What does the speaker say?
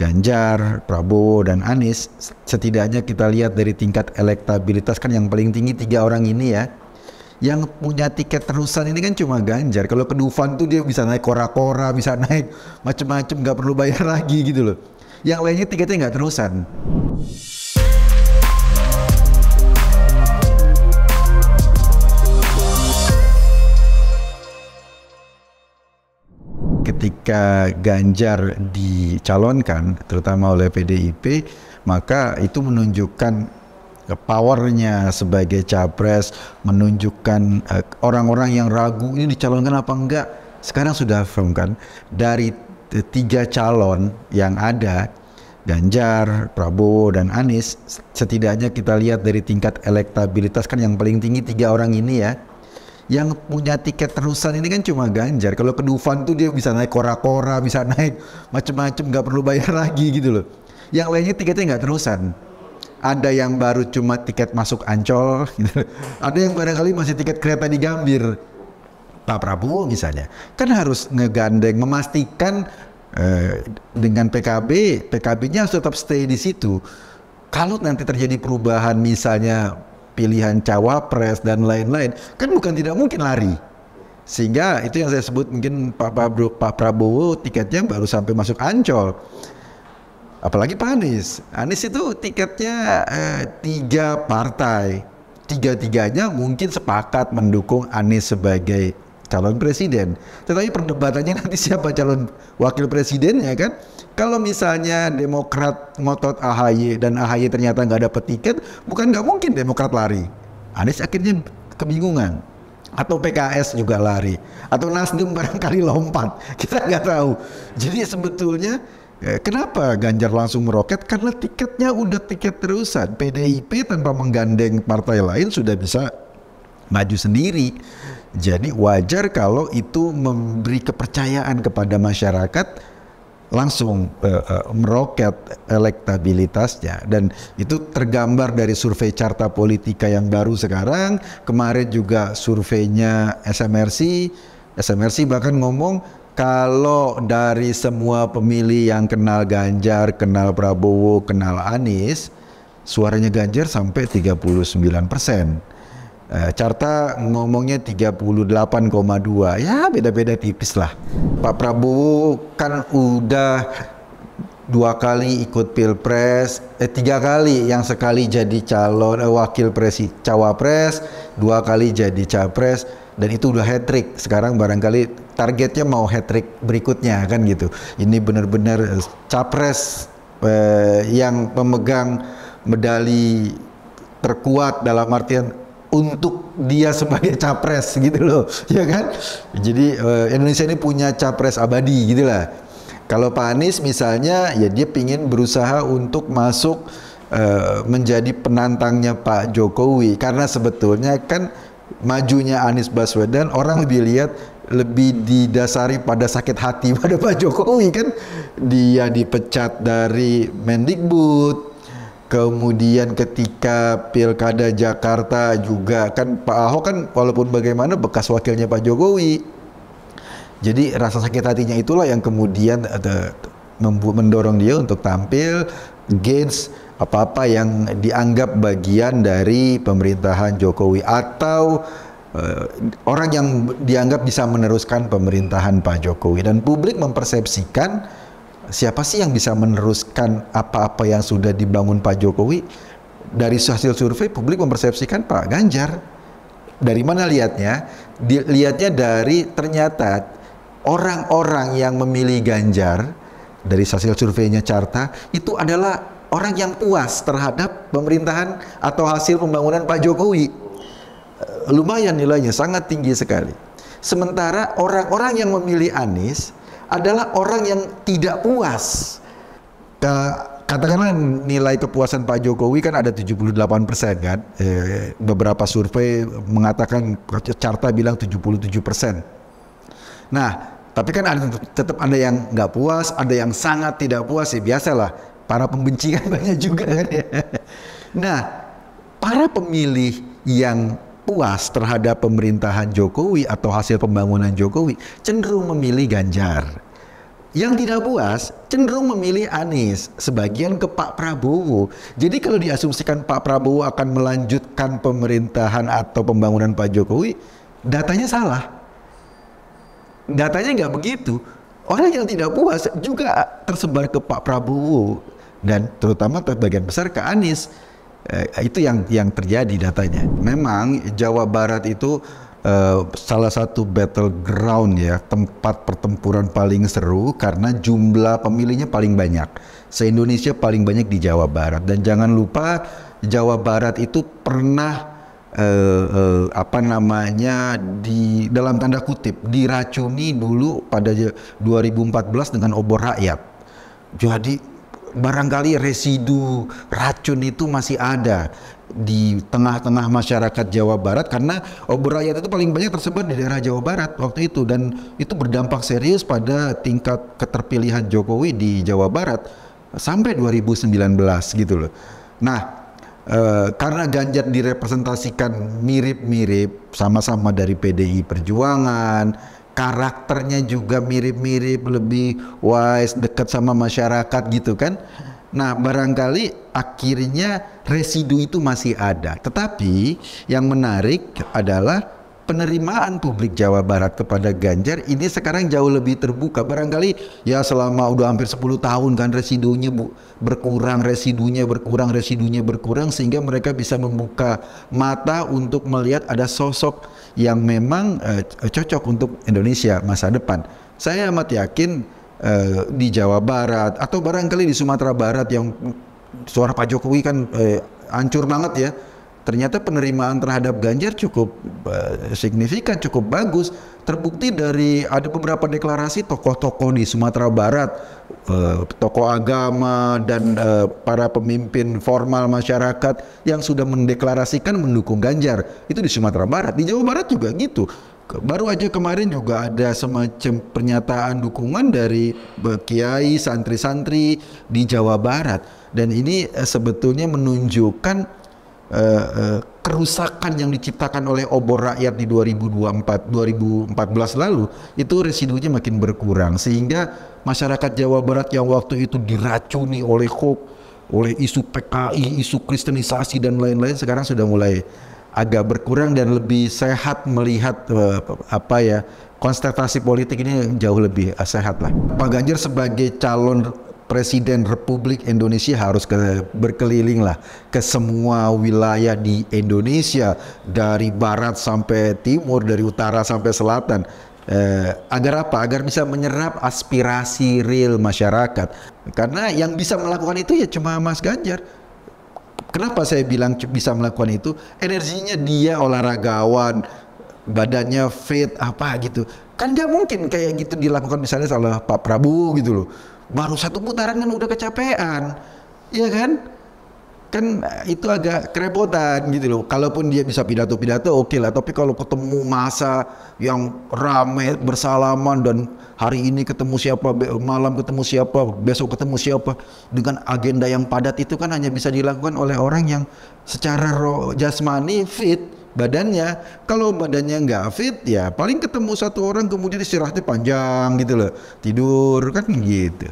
Ganjar, Prabowo, dan Anies, setidaknya kita lihat dari tingkat elektabilitas kan yang paling tinggi tiga orang ini ya. Yang punya tiket terusan ini kan cuma Ganjar. Kalau ke Dufan tuh dia bisa naik kora-kora, bisa naik macem-macem, nggak perlu bayar lagi gitu loh. Yang lainnya tiketnya nggak terusan. Ketika Ganjar dicalonkan, terutama oleh PDIP, maka itu menunjukkan powernya sebagai capres, menunjukkan orang-orang yang ragu ini dicalonkan apa enggak. Sekarang sudah firm kan, dari tiga calon yang ada, Ganjar, Prabowo, dan Anies, setidaknya kita lihat dari tingkat elektabilitas kan yang paling tinggi tiga orang ini ya. Yang punya tiket terusan ini kan cuma Ganjar. Kalau ke Dufan tuh dia bisa naik kora-kora, bisa naik macem-macem, nggak perlu bayar lagi gitu loh. Yang lainnya tiketnya nggak terusan. Ada yang baru cuma tiket masuk Ancol, gitu. Ada yang barangkali masih tiket kereta di Gambir. Pak Prabowo misalnya, kan harus ngegandeng, memastikan dengan PKB-nya harus tetap stay di situ. Kalau nanti terjadi perubahan misalnya pilihan cawapres dan lain-lain, kan bukan tidak mungkin lari. Sehingga itu yang saya sebut mungkin Pak Prabowo tiketnya baru sampai masuk Ancol. Apalagi Pak Anies. Anies itu tiketnya tiga partai. Tiga-tiganya mungkin sepakat mendukung Anies sebagai calon presiden. Tetapi perdebatannya nanti siapa calon wakil presidennya kan? Kalau misalnya Demokrat ngotot AHY dan AHY ternyata nggak dapat tiket, bukan nggak mungkin Demokrat lari. Anies akhirnya kebingungan. Atau PKS juga lari. Atau Nasdem barangkali lompat. Kita nggak tahu. Jadi sebetulnya kenapa Ganjar langsung meroket? Karena tiketnya udah tiket terusan. PDIP tanpa menggandeng partai lain sudah bisa maju sendiri. Jadi wajar kalau itu memberi kepercayaan kepada masyarakat, langsung meroket elektabilitasnya, dan itu tergambar dari survei Carta Politika yang baru sekarang. Kemarin juga surveinya SMRC bahkan ngomong kalau dari semua pemilih yang kenal Ganjar, kenal Prabowo, kenal Anies, suaranya Ganjar sampai 39%. Carta ngomongnya 38,2, ya beda-beda tipis lah. Pak Prabowo kan udah 2 kali ikut pilpres, 3 kali, yang sekali jadi calon wakil cawapres, 2 kali jadi capres, dan itu udah hat-trick. Sekarang barangkali targetnya mau hat-trick berikutnya kan gitu. Ini benar-benar capres yang pemegang medali terkuat dalam artian untuk dia sebagai capres gitu loh, ya kan? Jadi Indonesia ini punya capres abadi gitu lah. Kalau Pak Anies misalnya, ya dia pingin berusaha untuk masuk menjadi penantangnya Pak Jokowi, karena sebetulnya kan majunya Anies Baswedan orang lebih didasari pada sakit hati pada Pak Jokowi kan. Dia dipecat dari Mendikbud. Kemudian ketika Pilkada Jakarta juga kan Pak Ahok kan walaupun bagaimana bekas wakilnya Pak Jokowi. Jadi rasa sakit hatinya itulah yang kemudian mendorong dia untuk tampil against apa-apa yang dianggap bagian dari pemerintahan Jokowi, atau orang yang dianggap bisa meneruskan pemerintahan Pak Jokowi. Dan publik mempersepsikan siapa sih yang bisa meneruskan apa-apa yang sudah dibangun Pak Jokowi? Dari hasil survei publik mempersepsikan Pak Ganjar. Dari mana lihatnya? Lihatnya dari ternyata orang-orang yang memilih Ganjar dari hasil surveinya Carta itu adalah orang yang puas terhadap pemerintahan atau hasil pembangunan Pak Jokowi. Lumayan nilainya, sangat tinggi sekali. Sementara orang-orang yang memilih Anies adalah orang yang tidak puas. Katakanlah nilai kepuasan Pak Jokowi kan ada 78% kan. Beberapa survei mengatakan, Carta bilang 77%. Nah, tapi kan tetap ada yang nggak puas, ada yang sangat tidak puas, ya biasalah. Para pembenci kan banyak juga kan. Nah, para pemilih yang puas terhadap pemerintahan Jokowi atau hasil pembangunan Jokowi cenderung memilih Ganjar. Yang tidak puas cenderung memilih Anies, sebagian ke Pak Prabowo. Jadi kalau diasumsikan Pak Prabowo akan melanjutkan pemerintahan atau pembangunan Pak Jokowi, datanya salah. Datanya nggak begitu. Orang yang tidak puas juga tersebar ke Pak Prabowo dan terutama sebagian besar ke Anies. Itu yang terjadi datanya. Memang Jawa Barat itu salah satu battleground ya, tempat pertempuran paling seru karena jumlah pemilihnya paling banyak. Se-Indonesia paling banyak di Jawa Barat, dan jangan lupa Jawa Barat itu pernah di dalam tanda kutip diracuni dulu pada 2014 dengan obor rakyat. Jadi barangkali residu racun itu masih ada di tengah-tengah masyarakat Jawa Barat karena obor rakyat itu paling banyak tersebar di daerah Jawa Barat waktu itu, dan itu berdampak serius pada tingkat keterpilihan Jokowi di Jawa Barat sampai 2019 gitu loh. Nah, karena Ganjar direpresentasikan mirip-mirip, sama-sama dari PDI Perjuangan, karakternya juga mirip-mirip, lebih wise, dekat sama masyarakat gitu kan. Nah, barangkali akhirnya residu itu masih ada. Tetapi yang menarik adalah penerimaan publik Jawa Barat kepada Ganjar ini sekarang jauh lebih terbuka. Barangkali ya selama udah hampir 10 tahun kan residunya berkurang sehingga mereka bisa membuka mata untuk melihat ada sosok yang memang cocok untuk Indonesia masa depan. Saya amat yakin di Jawa Barat atau barangkali di Sumatera Barat yang suara Pak Jokowi kan hancur banget ya, ternyata penerimaan terhadap Ganjar cukup signifikan, cukup bagus. Terbukti dari ada beberapa deklarasi tokoh-tokoh di Sumatera Barat, tokoh agama dan para pemimpin formal masyarakat yang sudah mendeklarasikan mendukung Ganjar. Itu di Sumatera Barat. Di Jawa Barat juga gitu. Baru aja kemarin juga ada semacam pernyataan dukungan dari kiai, santri-santri di Jawa Barat. Dan ini sebetulnya menunjukkan kerusakan yang diciptakan oleh obor rakyat di 2014 lalu, itu residunya makin berkurang, sehingga masyarakat Jawa Barat yang waktu itu diracuni oleh hoax, oleh isu PKI, isu kristenisasi dan lain-lain, sekarang sudah mulai agak berkurang dan lebih sehat melihat konstelasi politik ini jauh lebih sehat lah. Pak Ganjar sebagai calon Presiden Republik Indonesia harus berkeliling lah ke semua wilayah di Indonesia, dari barat sampai timur, dari utara sampai selatan. Agar apa? Agar bisa menyerap aspirasi real masyarakat. Karena yang bisa melakukan itu ya cuma Mas Ganjar. Kenapa saya bilang bisa melakukan itu? Energinya dia olahragawan, badannya fit apa gitu. Kan nggak mungkin kayak gitu dilakukan misalnya oleh Pak Prabowo gitu loh. Baru satu putaran kan udah kecapean, ya kan? Kan itu agak kerepotan gitu loh. Kalaupun dia bisa pidato-pidato oke lah, tapi kalau ketemu masa yang ramai bersalaman dan hari ini ketemu siapa, malam ketemu siapa, besok ketemu siapa, dengan agenda yang padat, itu kan hanya bisa dilakukan oleh orang yang secara jasmani fit badannya. Kalau badannya nggak fit ya paling ketemu satu orang kemudian istirahatnya panjang gitu loh, tidur kan gitu.